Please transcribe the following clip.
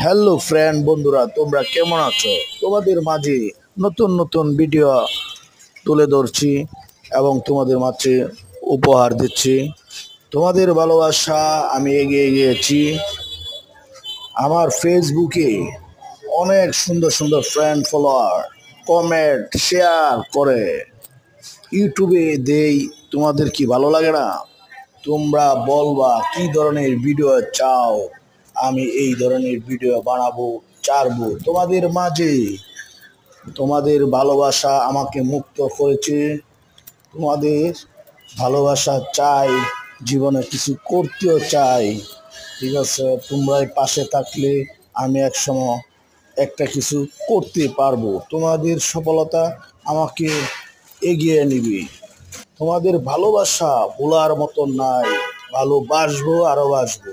Hello friend বন্ধুরা, তোমরা কেমন আছো? তোমাদের মাঝে নতুন নতুন ভিডিও তুলে ধরছি এবং তোমাদের মাঝে উপহার দিচ্ছি। তোমাদের ভালোবাসা আমি এগিয়ে গিয়েছি। আমার ফেসবুকে অনেক সুন্দর সুন্দর ফ্রেন্ড ফলোয়ার কমেন্ট শেয়ার করে। ইউটিউবে দেই, তোমাদের কি ভালো লাগে না? তোমরা বলবা কি ধরনের ভিডিও চাও, আমি এই ধরনের ভিডিও বানাবো, ছাড়বো তোমাদের মাঝে। তোমাদের ভালোবাসা আমাকে মুক্ত করেছে, তোমাদের ভালোবাসা চাই, জীবনে কিছু করতেও চাই। ঠিক আছে, তোমরাই পাশে থাকলে আমি একসময় একটা কিছু করতে পারবো। তোমাদের সফলতা আমাকে এগিয়ে নিবে। তোমাদের ভালোবাসা ভোলার মতন নাই, ভালোবাসবো আরো বাসবো।